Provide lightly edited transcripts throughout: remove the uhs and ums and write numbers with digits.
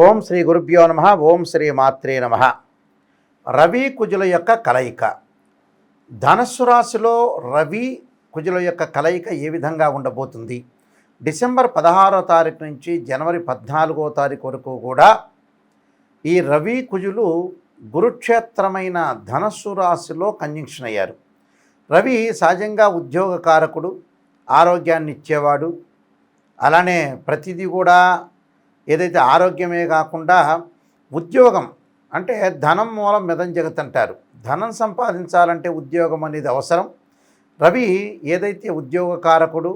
ఓం శ్రీ గురుభ్యో నమ. ఓం శ్రీ మాత్రే నమ. రవి కుజుల యొక్క కలయిక. ధనస్సు రాశిలో రవి కుజుల యొక్క కలయిక ఏ విధంగా ఉండబోతుంది? డిసెంబర్ 16వ తారీఖు నుంచి జనవరి 14వ తారీఖు వరకు కూడా ఈ రవి కుజులు గురుక్షేత్రమైన ధనస్సు రాశిలో కంజంక్షన్ అయ్యారు. రవి సహజంగా ఉద్యోగకారకుడు, ఆరోగ్యాన్ని ఇచ్చేవాడు. అలానే ప్రతిదీ కూడా ఏదైతే ఆరోగ్యమే కాకుండా ఉద్యోగం అంటే ధనం మూలం మిదం జగత్ అంటారు. ధనం సంపాదించాలంటే ఉద్యోగం అనేది అవసరం. రవి ఏదైతే ఉద్యోగకారకుడు,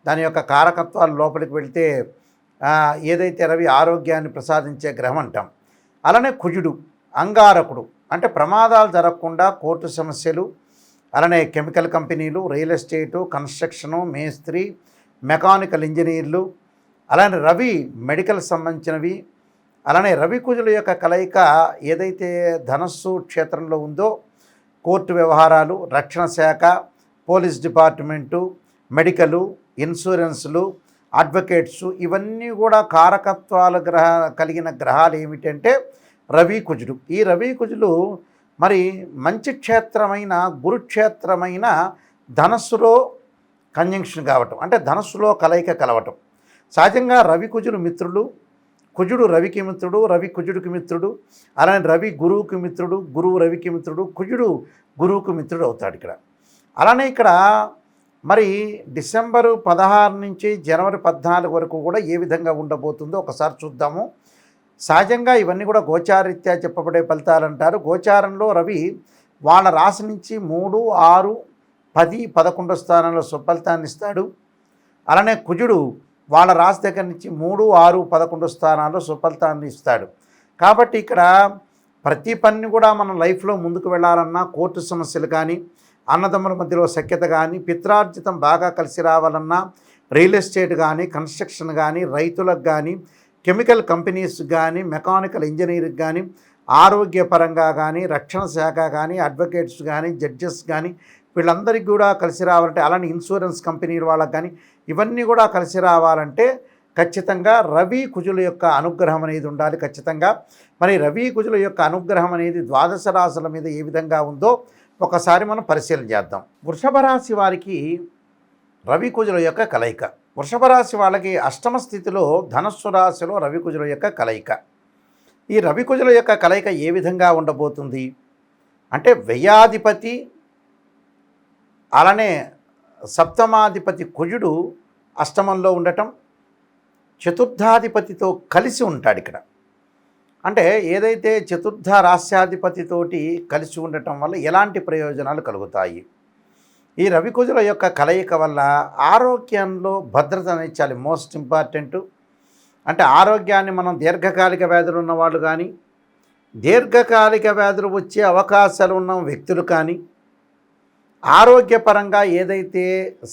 దాని యొక్క కారకత్వాలు లోపలికి వెళ్తే ఏదైతే రవి ఆరోగ్యాన్ని ప్రసాదించే గ్రహం అంటాం. అలానే కుజుడు అంగారకుడు, అంటే ప్రమాదాలు జరగకుండా కోర్టు సమస్యలు, అలానే కెమికల్ కంపెనీలు, రియల్ ఎస్టేటు, కన్స్ట్రక్షను, మేస్త్రి, మెకానికల్ ఇంజనీర్లు, అలానే రవి మెడికల్ సంబంధించినవి. అలానే రవి కుజుల యొక్క కలయిక ఏదైతే ధనస్సు క్షేత్రంలో ఉందో కోర్టు వ్యవహారాలు, రక్షణ శాఖ, పోలీస్ డిపార్ట్మెంటు, మెడికలు, ఇన్సూరెన్సులు, అడ్వకేట్సు, ఇవన్నీ కూడా కారకత్వాలు కలిగిన గ్రహాలు ఏమిటంటే రవి కుజుడు. ఈ రవి కుజులు మరి మంచి క్షేత్రమైన గురుక్షేత్రమైన ధనస్సులో కంజంక్షన్ కావటం, అంటే ధనస్సులో కలయిక కలవటం. సహజంగా రవి కుజులు మిత్రులు. కుజుడు రవికి మిత్రుడు, రవి కుజుడికి మిత్రుడు. అలానే రవి గురువుకి మిత్రుడు, గురువు రవికి మిత్రుడు, కుజుడు గురువుకు మిత్రుడు అవుతాడు ఇక్కడ. అలానే ఇక్కడ మరి డిసెంబరు 16 నుంచి జనవరి 14 వరకు కూడా ఏ విధంగా ఉండబోతుందో ఒకసారి చూద్దాము. సహజంగా ఇవన్నీ కూడా గోచారీత్యా చెప్పబడే ఫలితాలు అంటారు. గోచారంలో రవి వాళ్ళ రాశి నుంచి 3, 6, 10, 11 స్థానంలో సుఫలితాన్ని ఇస్తాడు. అలానే కుజుడు వాళ్ళ రాశి దగ్గర నుంచి 3, 6, 11 స్థానాల్లో సుఫలితాన్ని ఇస్తాడు. కాబట్టి ఇక్కడ ప్రతి పని కూడా మనం లైఫ్లో ముందుకు వెళ్ళాలన్నా, కోర్టు సమస్యలు కానీ, అన్నదమ్ముల మధ్యలో సఖ్యత కానీ, పిత్రార్జితం బాగా కలిసి రావాలన్నా, రియల్ ఎస్టేట్ కానీ, కన్స్ట్రక్షన్ కానీ, రైతులకు కానీ, కెమికల్ కంపెనీస్ కానీ, మెకానికల్ ఇంజనీరింగ్ కానీ, ఆరోగ్యపరంగా కానీ, రక్షణ శాఖ కానీ, అడ్వకేట్స్ కానీ, జడ్జెస్ కానీ, వీళ్ళందరికీ కూడా కలిసి రావాలంటే, అలానే ఇన్సూరెన్స్ కంపెనీల వాళ్ళకి కానీ ఇవన్నీ కూడా కలిసి రావాలంటే ఖచ్చితంగా రవి కుజుల యొక్క అనుగ్రహం అనేది ఉండాలి ఖచ్చితంగా. మరి రవి కుజుల యొక్క అనుగ్రహం అనేది ద్వాదశ రాశుల మీద ఏ విధంగా ఉందో ఒకసారి మనం పరిశీలన చేద్దాం. వృషభ రాశి వారికి రవి కుజుల యొక్క కలయిక. వృషభ రాశి వాళ్ళకి అష్టమ స్థితిలో ధనస్సు రాశిలో రవి కుజుల యొక్క కలయిక. ఈ రవి కుజుల యొక్క కలయిక ఏ విధంగా ఉండబోతుంది అంటే వ్యయాధిపతి, అలానే సప్తమాధిపతి కుజుడు అష్టమంలో ఉండటం, చతుర్థాధిపతితో కలిసి ఉంటాడు ఇక్కడ. అంటే ఏదైతే చతుర్థ రాస్యాధిపతితోటి కలిసి ఉండటం వల్ల ఎలాంటి ప్రయోజనాలు కలుగుతాయి? ఈ రవి కుజుల యొక్క కలయిక వల్ల ఆరోగ్యంలో భద్రత అనేది చాలా మోస్ట్ ఇంపార్టెంట్. అంటే ఆరోగ్యాన్ని మనం దీర్ఘకాలిక వ్యాధులు ఉన్నవాళ్ళు కానీ, దీర్ఘకాలిక వ్యాధులు వచ్చే అవకాశాలు ఉన్న వ్యక్తులు కానీ, ఆరోగ్యపరంగా ఏదైతే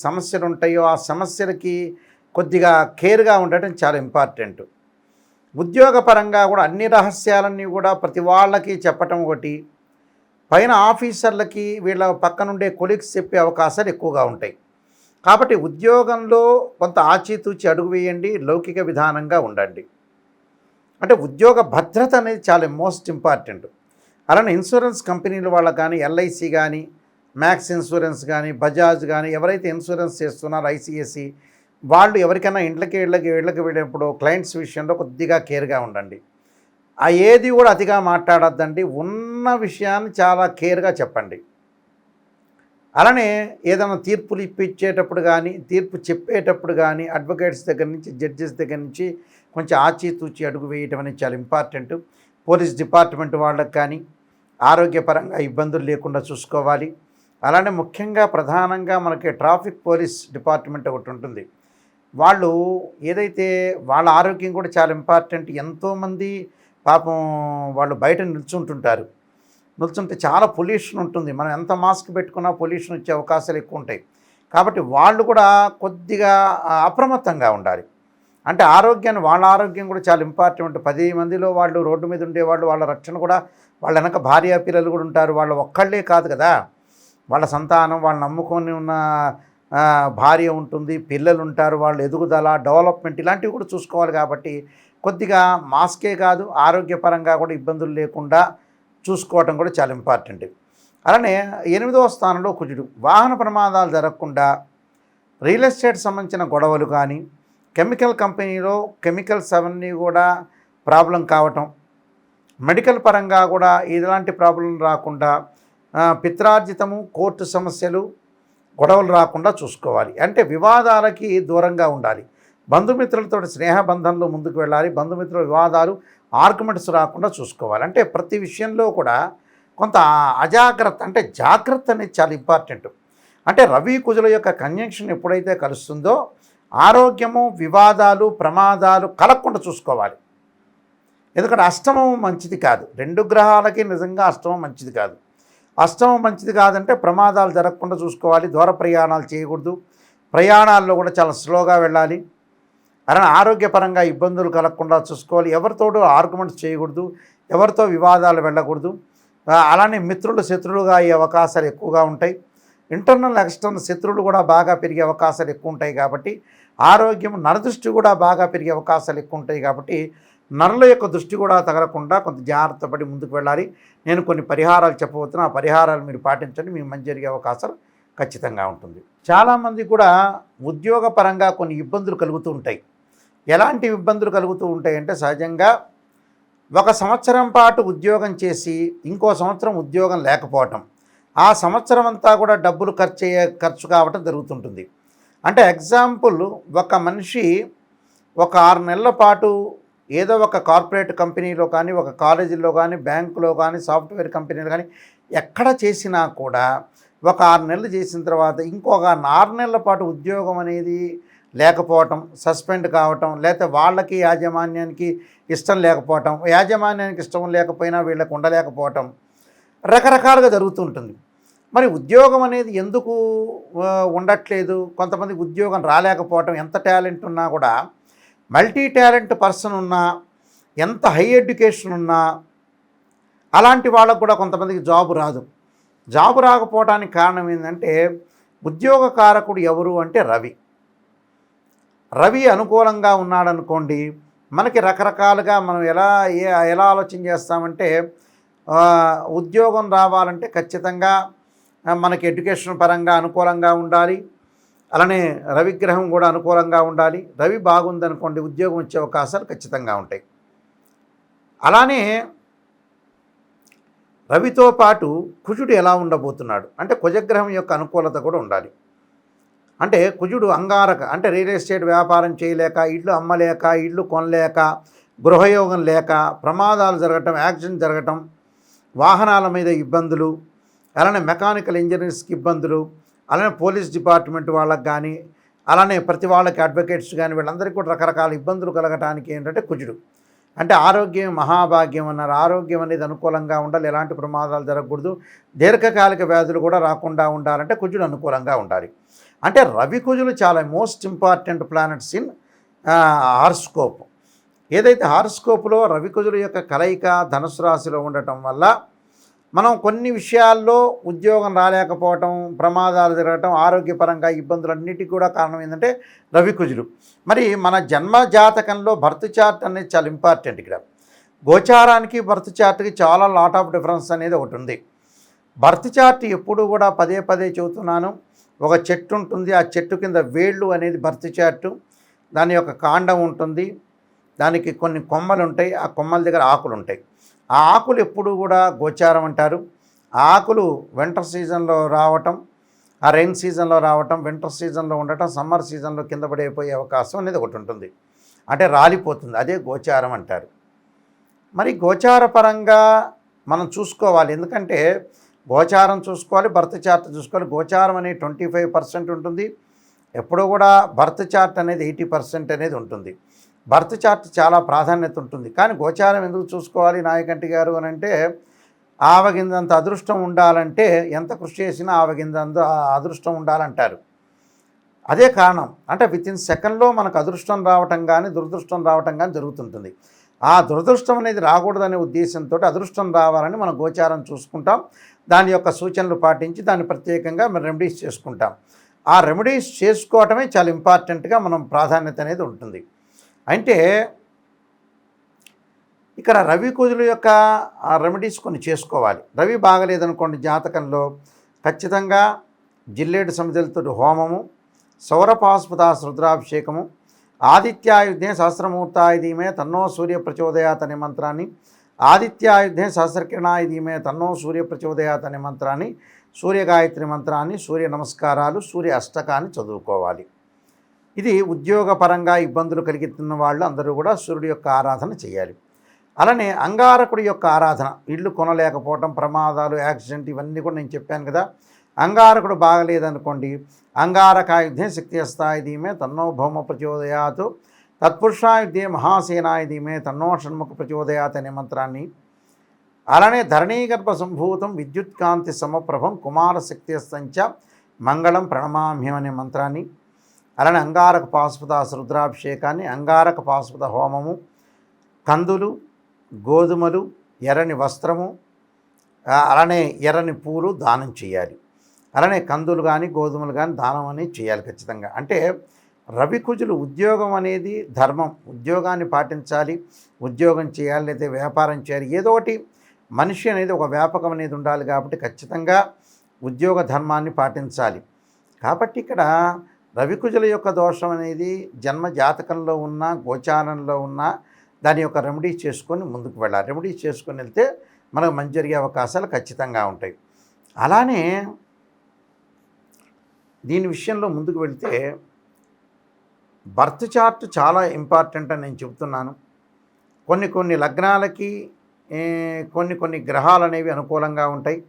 సమస్యలు ఉంటాయో ఆ సమస్యలకి కొద్దిగా కేర్గా ఉండటం చాలా ఇంపార్టెంట్. ఉద్యోగపరంగా కూడా అన్ని రహస్యాలన్నీ కూడా ప్రతి వాళ్ళకి చెప్పటం ఒకటి, పైన ఆఫీసర్లకి వీళ్ళ పక్కనుండే కొలీగ్స్ చెప్పే అవకాశాలు ఎక్కువగా ఉంటాయి. కాబట్టి ఉద్యోగంలో కొంత ఆచితూచి అడుగు వేయండి, లౌకిక విధానంగా ఉండండి. అంటే ఉద్యోగ భద్రత అనేది చాలా మోస్ట్ ఇంపార్టెంట్. అలానే ఇన్సూరెన్స్ కంపెనీల వాళ్ళకి కానీ, ఎల్ఐసి కానీ, మ్యాక్స్ ఇన్సూరెన్స్ కానీ, బజాజ్ కానీ ఎవరైతే ఇన్సూరెన్స్ చేస్తున్నారో ఐసిఐసి వాళ్ళు ఎవరికైనా ఇళ్ళకి వెళ్ళినప్పుడు క్లయింట్స్ విషయంలో కొద్దిగా కేర్గా ఉండండి. ఏది కూడా అతిగా మాట్లాడొద్దండి. ఉన్న విషయాన్ని చాలా కేర్గా చెప్పండి. అలానే ఏదైనా తీర్పులు ఇప్పించేటప్పుడు కానీ, తీర్పు చెప్పేటప్పుడు కానీ అడ్వకేట్స్ దగ్గర నుంచి, జడ్జెస్ దగ్గర నుంచి కొంచెం ఆచితూచి అడుగు వేయటం అనేది చాలా ఇంపార్టెంట్. పోలీస్ డిపార్ట్మెంట్ వాళ్ళకి కానీ ఆరోగ్యపరంగా ఇబ్బందులు లేకుండా చూసుకోవాలి. అలానే ముఖ్యంగా ప్రధానంగా మనకి ట్రాఫిక్ పోలీస్ డిపార్ట్మెంట్ ఒకటి ఉంటుంది. వాళ్ళు ఏదైతే వాళ్ళ ఆరోగ్యం కూడా చాలా ఇంపార్టెంట్. ఎంతోమంది పాపం వాళ్ళు బయట నిల్చుంటే చాలా పొల్యూషన్ ఉంటుంది. మనం ఎంత మాస్క్ పెట్టుకున్నా పొల్యూషన్ వచ్చే అవకాశాలు ఎక్కువ ఉంటాయి. కాబట్టి వాళ్ళు కూడా కొద్దిగా అప్రమత్తంగా ఉండాలి. అంటే వాళ్ళ ఆరోగ్యం కూడా చాలా ఇంపార్టెంట్. 10 మందిలో వాళ్ళు రోడ్డు మీద ఉండేవాళ్ళు, వాళ్ళ రక్షణ కూడా, వాళ్ళ వెనక భార్య పిల్లలు కూడా ఉంటారు. వాళ్ళు ఒక్కళ్ళే కాదు కదా, వాళ్ళ సంతానం, వాళ్ళు నమ్ముకొని ఉన్న భార్య ఉంటుంది, పిల్లలు ఉంటారు, వాళ్ళ ఎదుగుదల, డెవలప్మెంట్ ఇలాంటివి కూడా చూసుకోవాలి. కాబట్టి కొద్దిగా మాస్కే కాదు ఆరోగ్యపరంగా కూడా ఇబ్బందులు లేకుండా చూసుకోవటం కూడా చాలా ఇంపార్టెంట్. అలానే 8వ స్థానంలో కుజుడు. వాహన ప్రమాదాలు జరగకుండా రియల్ ఎస్టేట్ సంబంధించిన గొడవలు కానీ, కెమికల్ కంపెనీలో కెమికల్స్ అవన్నీ కూడా ప్రాబ్లం కావటం, మెడికల్ పరంగా కూడా ఇలాంటి ప్రాబ్లం రాకుండా పిత్రార్జితము, కోర్టు సమస్యలు, గొడవలు రాకుండా చూసుకోవాలి. అంటే వివాదాలకి దూరంగా ఉండాలి. బంధుమిత్రులతో స్నేహబంధంలో ముందుకు వెళ్ళాలి. బంధుమిత్రుల వివాదాలు, ఆర్గ్యుమెంట్స్ రాకుండా చూసుకోవాలి. అంటే ప్రతి విషయంలో కూడా కొంత అజాగ్రత్త, అంటే జాగ్రత్త అనేది చాలా ఇంపార్టెంట్. అంటే రవి కుజుల యొక్క కంజంక్షన్ ఎప్పుడైతే కలుస్తుందో ఆరోగ్యము, వివాదాలు, ప్రమాదాలు కలగకుండా చూసుకోవాలి. ఎందుకంటే అష్టమం మంచిది కాదు. 2 గ్రహాలకి నిజంగా అష్టమం మంచిది కాదు. అష్టమం మంచిది కాదంటే ప్రమాదాలు జరగకుండా చూసుకోవాలి. దూర ప్రయాణాలు చేయకూడదు. ప్రయాణాల్లో కూడా చాలా స్లోగా వెళ్ళాలి. అలానే ఆరోగ్యపరంగా ఇబ్బందులు కలగకుండా చూసుకోవాలి. ఎవరితోడు ఆర్గ్యుమెంట్స్ చేయకూడదు. ఎవరితో వివాదాలు వెళ్ళకూడదు. అలానే మిత్రులు శత్రువులుగా అయ్యే అవకాశాలు ఎక్కువగా ఉంటాయి. ఇంటర్నల్ ఎక్స్టర్నల్ శత్రువులు కూడా బాగా పెరిగే అవకాశాలు ఎక్కువ ఉంటాయి. కాబట్టి ఆరోగ్యం, నరదృష్టి కూడా బాగా పెరిగే అవకాశాలు ఎక్కువ ఉంటాయి. కాబట్టి నరుల యొక్క దృష్టి కూడా తగలకుండా కొంత జాగ్రత్త పడి ముందుకు వెళ్ళాలి. నేను కొన్ని పరిహారాలు చెప్పబోతున్నా. ఆ పరిహారాలు మీరు పాటించండి. మీకు మంచి జరిగే అవకాశాలు ఖచ్చితంగా ఉంటుంది. చాలామంది కూడా ఉద్యోగపరంగా కొన్ని ఇబ్బందులు కలుగుతూ ఉంటాయి. ఎలాంటి ఇబ్బందులు కలుగుతూ ఉంటాయంటే, సహజంగా 1 సంవత్సరం పాటు ఉద్యోగం చేసి ఇంకో సంవత్సరం ఉద్యోగం లేకపోవటం, ఆ సంవత్సరం అంతా కూడా డబ్బులు ఖర్చు కావటం జరుగుతుంటుంది. అంటే ఎగ్జాంపుల్, ఒక మనిషి ఒక 6 నెలల పాటు ఏదో ఒక కార్పొరేట్ కంపెనీలో కానీ, ఒక కాలేజీలో కానీ, బ్యాంకులో కానీ, సాఫ్ట్వేర్ కంపెనీలో కానీ ఎక్కడ చేసినా కూడా ఒక 6 నెలలు చేసిన తర్వాత ఇంకొక 6 నెలల పాటు ఉద్యోగం అనేది లేకపోవటం, సస్పెండ్ కావటం, లేకపోతే వాళ్ళకి యాజమాన్యానికి ఇష్టం లేకపోవటం, యాజమాన్యానికి ఇష్టం లేకపోయినా వీళ్ళకి ఉండలేకపోవటం, రకరకాలుగా జరుగుతుంటుంది. మరి ఉద్యోగం అనేది ఎందుకు ఉండట్లేదు? కొంతమందికి ఉద్యోగం రాలేకపోవటం, ఎంత టాలెంట్ ఉన్నా కూడా, మల్టీ టాలెంట్ పర్సన్ ఉన్నా, ఎంత హై ఎడ్యుకేషన్ ఉన్నా, అలాంటి వాళ్ళకు కూడా కొంతమందికి జాబు రాదు. జాబు రాకపోవడానికి కారణం ఏంటంటే, ఉద్యోగ కారకుడు ఎవరు అంటే రవి. రవి అనుకూలంగా ఉన్నాడనుకోండి, మనకి రకరకాలుగా మనం ఎలా ఆలోచన చేస్తామంటే, ఉద్యోగం రావాలంటే ఖచ్చితంగా మనకి ఎడ్యుకేషన్ పరంగా అనుకూలంగా ఉండాలి. అలానే రవిగ్రహం కూడా అనుకూలంగా ఉండాలి. రవి బాగుందనుకోండి, ఉద్యోగం వచ్చే అవకాశాలు ఖచ్చితంగా ఉంటాయి. అలానే రవితో పాటు కుజుడు ఎలా ఉండబోతున్నాడు అంటే, కుజగ్రహం యొక్క అనుకూలత కూడా ఉండాలి. అంటే కుజుడు అంగారక, అంటే రియల్ ఎస్టేట్ వ్యాపారం చేయలేక, ఇళ్ళు అమ్మలేక, ఇళ్ళు కొనలేక, గృహయోగం లేక, ప్రమాదాలు జరగటం, యాక్సిడెంట్ జరగటం, వాహనాల మీద ఇబ్బందులు, అలానే మెకానికల్ ఇంజనీర్స్కి ఇబ్బందులు, అలానే పోలీస్ డిపార్ట్మెంట్ వాళ్ళకి కానీ, అలానే ప్రతి వాళ్ళకి అడ్వకేట్స్ కానీ, వీళ్ళందరికీ కూడా రకరకాల ఇబ్బందులు కలగటానికి ఏంటంటే కుజుడు. అంటే ఆరోగ్యం మహాభాగ్యం అన్నారు. ఆరోగ్యం అనేది అనుకూలంగా ఉండాలి. ఎలాంటి ప్రమాదాలు జరగకూడదు. దీర్ఘకాలిక వ్యాధులు కూడా రాకుండా ఉండాలంటే కుజుడు అనుకూలంగా ఉండాలి. అంటే రవి కుజులు చాలా most important planets in horoscope. ఏదైతే హారోస్కోప్లో రవి కుజుల యొక్క కలయిక ధనుసు రాశిలో ఉండటం వల్ల మనం కొన్ని విషయాల్లో ఉద్యోగం రాలేకపోవటం, ప్రమాదాలు జరగటం, ఆరోగ్యపరంగా ఇబ్బందులన్నిటికీ కూడా కారణం ఏంటంటే రవి కుజులు. మరి మన జన్మ జాతకంలో బర్త్ చార్ట్ అనేది చాలా ఇంపార్టెంట్. ఇక్కడ గోచారానికి బర్త్ చార్ట్కి చాలా లాట్ ఆఫ్ డిఫరెన్స్ అనేది ఒకటి ఉంది. బర్త్ చార్ట్ ఎప్పుడు కూడా పదే పదే చెబుతున్నాను. ఒక చెట్టు ఉంటుంది, ఆ చెట్టు కింద వేళ్ళు అనేది బర్త్ చార్టు. దాని యొక్క కాండం ఉంటుంది, దానికి కొన్ని కొమ్మలు ఉంటాయి, ఆ కొమ్మల దగ్గర ఆకులు ఉంటాయి. ఆ ఆకులు ఎప్పుడు కూడా గోచారం అంటారు. ఆ ఆకులు వింటర్ సీజన్లో రావటం, ఆ రైన్ సీజన్లో రావటం, వింటర్ సీజన్లో ఉండటం, సమ్మర్ సీజన్లో కింద పడిపోయే అవకాశం అనేది ఒకటి ఉంటుంది. అంటే రాలిపోతుంది, అదే గోచారం అంటారు. మరి గోచార పరంగా మనం చూసుకోవాలి. ఎందుకంటే గోచారం చూసుకోవాలి, బర్త్ చార్ట్ చూసుకోవాలి. గోచారం అనేది 25% ఉంటుంది. ఎప్పుడూ కూడా బర్త్ చార్ట్ అనేది 80% అనేది ఉంటుంది. బర్త్ చార్ట్ చాలా ప్రాధాన్యత ఉంటుంది. కానీ గోచారం ఎందుకు చూసుకోవాలి నాయకంటి గారు అని అంటే, ఆవగింజంత అదృష్టం ఉండాలంటే ఎంత కృషి చేసినా ఆవగింజంత అదృష్టం ఉండాలంటారు. అదే కారణం. అంటే వితిన్ సెకండ్లో మనకు అదృష్టం రావటం కానీ దురదృష్టం రావటం కానీ జరుగుతుంటుంది. ఆ దురదృష్టం అనేది రాకూడదనే ఉద్దేశంతో అదృష్టం రావాలని మనం గోచారం చూసుకుంటాం. దాని యొక్క సూచనలు పాటించి దాన్ని ప్రత్యేకంగా మనం రెమెడీస్ చేసుకుంటాం. ఆ రెమెడీస్ చేసుకోవటమే చాలా ఇంపార్టెంట్గా మనం ప్రాధాన్యత అనేది ఉంటుంది. అంటే ఇక్కడ రవి కుజుల యొక్క రెమెడీస్ కొన్ని చేసుకోవాలి. రవి బాగలేదనుకోండి జాతకంలో ఖచ్చితంగా జిల్లేడు సమితులతో హోమము, సౌరపాస్పదాస రుద్రాభిషేకము, ఆదిత్యాయుధే సహస్రమూర్తాయ ధీమహి తన్నో సూర్య ప్రచోదయాత్ అనే మంత్రాన్ని, ఆదిత్యాయుధే సహస్రకిరణాయ ధీమహి తన్నో సూర్య ప్రచోదయాత్ అనే మంత్రాన్ని, సూర్యగాయత్రి మంత్రాన్ని, సూర్య నమస్కారాలు, సూర్య అష్టకాన్ని చదువుకోవాలి. ఇది ఉద్యోగపరంగా ఇబ్బందులు కలిగిస్తున్న వాళ్ళు అందరూ కూడా సూర్యుడి యొక్క ఆరాధన చేయాలి. అలానే అంగారకుడి యొక్క ఆరాధన, ఇల్లు కొనలేకపోవటం, ప్రమాదాలు, యాక్సిడెంట్ ఇవన్నీ కూడా నేను చెప్పాను కదా. అంగారకుడు బాగలేదనుకోండి, అంగారకాయుధే శక్తిహస్తాయ ధీమహి తన్నో భౌమ ప్రచోదయాత్, తత్పురుషాయుధే మహాసేనాయ ధీమహి తన్నో షణ్ముఖ ప్రచోదయాత్ అనే మంత్రాన్ని, అలానే ధరణీగర్భ సంభూతం విద్యుత్కాంతి సమప్రభం కుమారశక్తిస్తంచ మంగళం ప్రణమామ్యం అనే మంత్రాన్ని, అలానే అంగారక పాశుపదాస రుద్రాభిషేకాన్ని, అంగారక పాశుపద హోమము, కందులు, గోధుమలు, ఎర్రని వస్త్రము, అలానే ఎర్రని పూలు దానం చేయాలి. అలానే కందులు కానీ గోధుమలు కానీ దానం అనేది చేయాలి ఖచ్చితంగా. అంటే రవి కుజులు ఉద్యోగం అనేది ధర్మం, ఉద్యోగాన్ని పాటించాలి, ఉద్యోగం చేయాలి, లేదా వ్యాపారం చేయాలి, ఏదో ఒకటి మనిషి అనేది ఒక వ్యాపకం అనేది ఉండాలి కాబట్టి ఖచ్చితంగా ఉద్యోగ ధర్మాన్ని పాటించాలి. కాబట్టి ఇక్కడ రవికుజుల యొక్క దోషం అనేది జన్మ జాతకంలో ఉన్న, గోచారంలో ఉన్న దాని యొక్క రెమెడీ చేసుకొని ముందుకు వెళ్ళాలి. రెమెడీ చేసుకొని వెళ్తే మనకు మంచి జరిగే అవకాశాలు ఖచ్చితంగా ఉంటాయి. అలానే దీని విషయంలో ముందుకు వెళితే బర్త్ చార్ట్ చాలా ఇంపార్టెంట్ అని నేను చెబుతున్నాను. కొన్ని లగ్నాలకి కొన్ని గ్రహాలు అనేవి అనుకూలంగా ఉంటాయి,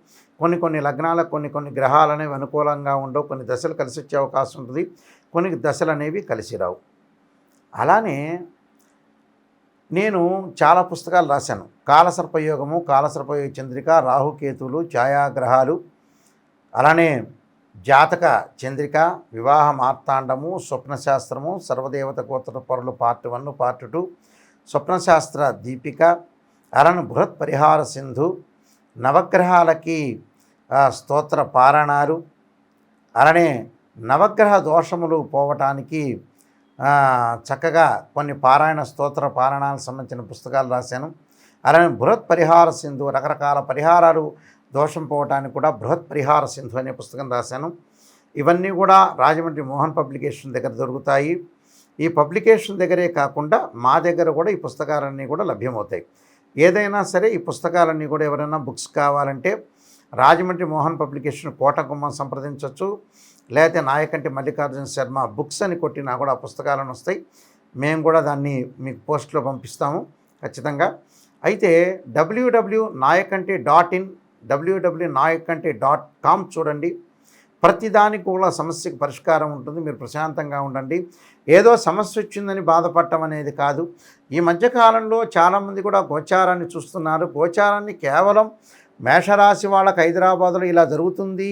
కొన్ని లగ్నాలకు కొన్ని గ్రహాలు అనేవి అనుకూలంగా ఉండవు, కొన్ని దశలు కలిసి వచ్చే అవకాశం ఉంటుంది, కొన్ని దశలు అనేవి కలిసి రావు. అలానే నేను చాలా పుస్తకాలు రాశాను. కాలసర్పయోగము, కాలసర్పయోగ చంద్రిక, రాహుకేతువులు, ఛాయాగ్రహాలు, అలానే జాతక చంద్రిక, వివాహ మార్తాండము, స్వప్నశాస్త్రము, సర్వదేవత గోత్ర పొరలు పార్ట్ 1 పార్ట్ 2, స్వప్నశాస్త్ర దీపిక, అలానే బృహత్ పరిహార సింధు, నవగ్రహాలకి స్తోత్ర పారాయణాలు, అలానే నవగ్రహ దోషములు పోవటానికి చక్కగా కొన్ని పారాయణ స్తోత్ర పారాయణాలకు సంబంధించిన పుస్తకాలు రాశాను. అలానే బృహత్ పరిహార సింధు, రకరకాల పరిహారాలు దోషం పోవటానికి కూడా బృహత్ పరిహార సింధు అనే పుస్తకం రాశాను. ఇవన్నీ కూడా రాజమండ్రి మోహన్ పబ్లికేషన్ దగ్గర దొరుకుతాయి. ఈ పబ్లికేషన్ దగ్గరే కాకుండా మా దగ్గర కూడా ఈ పుస్తకాలన్నీ కూడా లభ్యమవుతాయి. ఏదైనా సరే ఈ పుస్తకాలన్నీ కూడా ఎవరైనా బుక్స్ కావాలంటే రాజమండ్రి మోహన్ పబ్లికేషన్ కోటగుమ్మం సంప్రదించవచ్చు, లేకపోతే నాయకంటి మల్లికార్జున శర్మ బుక్స్ అని కొట్టినా కూడా ఆ పుస్తకాలను వస్తాయి. మేము కూడా దాన్ని మీకు పోస్ట్లో పంపిస్తాము ఖచ్చితంగా. అయితే www.nayakanti.in www.nayakanti.com చూడండి. ప్రతిదానికి కూడా సమస్యకు పరిష్కారం ఉంటుంది. మీరు ప్రశాంతంగా ఉండండి. ఏదో సమస్య వచ్చిందని బాధపడటం అనేది కాదు. ఈ మధ్యకాలంలో చాలామంది కూడా గోచారాన్ని చూస్తున్నారు. గోచారాన్ని కేవలం మేషరాశి వాళ్ళకి హైదరాబాదులో ఇలా జరుగుతుంది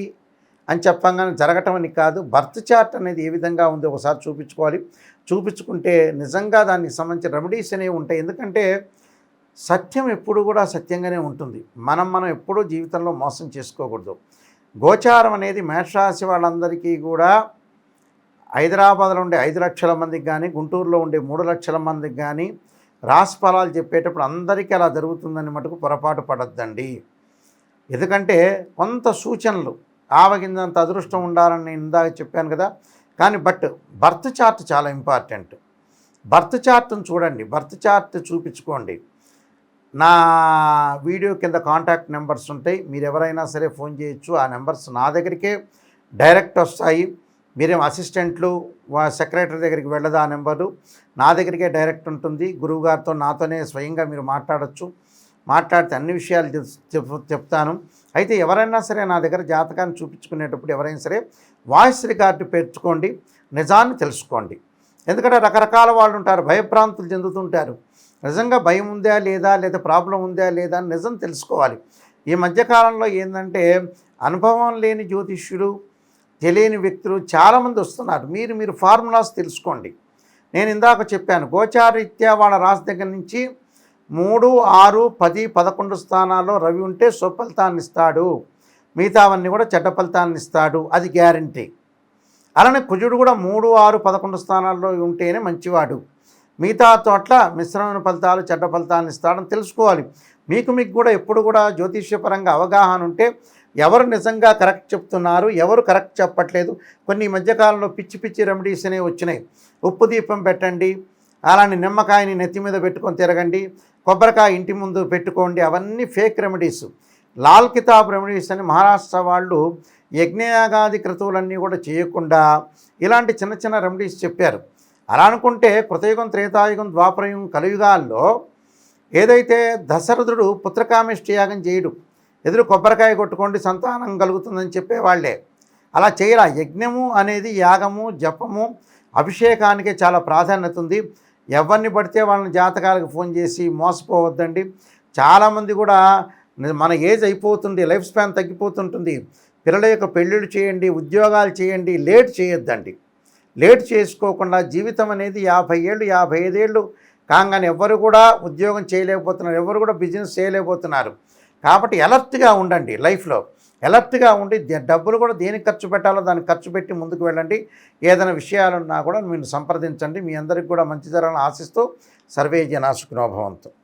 అని చెప్పంగానే జరగటం అని కాదు. బర్త్ చార్ట్ అనేది ఏ విధంగా ఉందో ఒకసారి చూపించుకోవాలి. చూపించుకుంటే నిజంగా దానికి సంబంధించిన రెమెడీస్ అనేవి ఉంటాయి. ఎందుకంటే సత్యం ఎప్పుడు కూడా సత్యంగానే ఉంటుంది. మనం ఎప్పుడూ జీవితంలో మోసం చేసుకోకూడదు. గోచారం అనేది మేషరాశి వాళ్ళందరికీ కూడా హైదరాబాద్లో ఉండే 5 లక్షల మందికి కానీ, గుంటూరులో ఉండే 3 లక్షల మందికి కానీ రాశి ఫలాలు చెప్పేటప్పుడు అందరికీ అలా జరుగుతుందని మటుకు పొరపాటు పడద్దండి. ఎందుకంటే కొంత సూచనలు ఆవగిందంత అదృష్టం ఉండాలని నేను ఇందాక చెప్పాను కదా. కానీ బర్త్ చార్ట్ చాలా ఇంపార్టెంట్. బర్త్ చార్ట్ని చూడండి, బర్త్ చార్ట్ చూపించుకోండి. నా వీడియో కింద కాంటాక్ట్ నెంబర్స్ ఉంటాయి. మీరు ఎవరైనా సరే ఫోన్ చేయొచ్చు. ఆ నెంబర్స్ నా దగ్గరికే డైరెక్ట్ వస్తాయి. మీరేం అసిస్టెంట్లు సెక్రటరీ దగ్గరికి వెళ్ళదు. ఆ నెంబరు నా దగ్గరికే డైరెక్ట్ ఉంటుంది. గురువుగారితో నాతోనే స్వయంగా మీరు మాట్లాడచ్చు. మాట్లాడితే అన్ని విషయాలు చెప్తాను. అయితే ఎవరైనా సరే నా దగ్గర జాతకాన్ని చూపించుకునేటప్పుడు ఎవరైనా సరే వాయిస్ రికార్డు పెట్టుకోండి, నిజాన్ని తెలుసుకోండి. ఎందుకంటే రకరకాల వాళ్ళు ఉంటారు, భయభ్రాంతులు చెందుతుంటారు. నిజంగా భయం ఉందా లేదా ప్రాబ్లం ఉందా లేదా అని నిజం తెలుసుకోవాలి. ఈ మధ్యకాలంలో ఏంటంటే అనుభవం లేని జ్యోతిష్యులు, తెలియని వ్యక్తులు చాలామంది వస్తున్నారు. మీరు ఫార్ములాస్ తెలుసుకోండి. నేను ఇందాక చెప్పాను, గోచారీత్యా వాళ్ళ రాశి దగ్గర నుంచి 3, 6, 10, 11 స్థానాల్లో రవి ఉంటే సుఫలితాన్ని ఇస్తాడు, మిగతావన్నీ కూడా చెడ్డ ఫలితాన్ని ఇస్తాడు, అది గ్యారంటీ. అలానే కుజుడు కూడా 3, 6, 11 స్థానాల్లో ఉంటేనే మంచివాడు. మిగతా చోట్ల మిశ్రమైన ఫలితాలు, చెడ్డ ఫలితాలను ఇస్తాడని తెలుసుకోవాలి. మీకు కూడా ఎప్పుడు కూడా జ్యోతిష్యపరంగా అవగాహన ఉంటే ఎవరు నిజంగా కరెక్ట్ చెప్తున్నారు, ఎవరు కరెక్ట్ చెప్పట్లేదు. కొన్ని ఈ మధ్యకాలంలో పిచ్చి పిచ్చి రెమెడీస్ అనేవి వచ్చినాయి. ఉప్పు దీపం పెట్టండి, అలాంటి నిమ్మకాయని నెత్తి మీద పెట్టుకొని తిరగండి, కొబ్బరికాయ ఇంటి ముందు పెట్టుకోండి, అవన్నీ ఫేక్ రెమెడీస్. లాల్ కితాబ్ రెమెడీస్ అని మహారాష్ట్ర వాళ్ళు యజ్ఞయాగాది క్రతువులన్నీ కూడా చేయకుండా ఇలాంటి చిన్న చిన్న రెమెడీస్ చెప్పారు. అలా అనుకుంటే కృతయుగం, త్రేతాయుగం, ద్వాపరయుగం, కలియుగాల్లో ఏదైతే దశరథుడు పుత్రకామేష్టి యాగం చేయడు, ఎదురు కొబ్బరికాయ కొట్టుకోండి సంతానం కలుగుతుందని చెప్పేవాళ్లే. అలా చేయాల. యజ్ఞము అనేది యాగము, జపము, అభిషేకానికే చాలా ప్రాధాన్యత ఉంది. ఎవరిని పడితే వాళ్ళని జాతకాలకు ఫోన్ చేసి మోసపోవద్దండి. చాలామంది కూడా మన ఏజ్ అయిపోతుంది, లైఫ్ స్పాన్ తగ్గిపోతుంటుంది, పిల్లల యొక్క పెళ్ళిళ్ళు చేయండి, ఉద్యోగాలు చేయండి, లేట్ చేయొద్దండి. లేట్ చేసుకోకుండా జీవితం అనేది 50 ఏళ్ళు 55 ఏళ్ళు కాగానే ఎవరు కూడా ఉద్యోగం చేయలేకపోతున్నారు, ఎవరు కూడా బిజినెస్ చేయలేకపోతున్నారు. కాబట్టి అలర్ట్గా ఉండండి. లైఫ్లో అలర్ట్గా ఉండి డబ్బులు కూడా దేనికి ఖర్చు పెట్టాలో దానికి ఖర్చు పెట్టి ముందుకు వెళ్ళండి. ఏదైనా విషయాలున్నా కూడా మీరు సంప్రదించండి. మీ అందరికి కూడా మంచి జరగాలని ఆశిస్తూ సర్వే జనా సుఖినో భవంతు.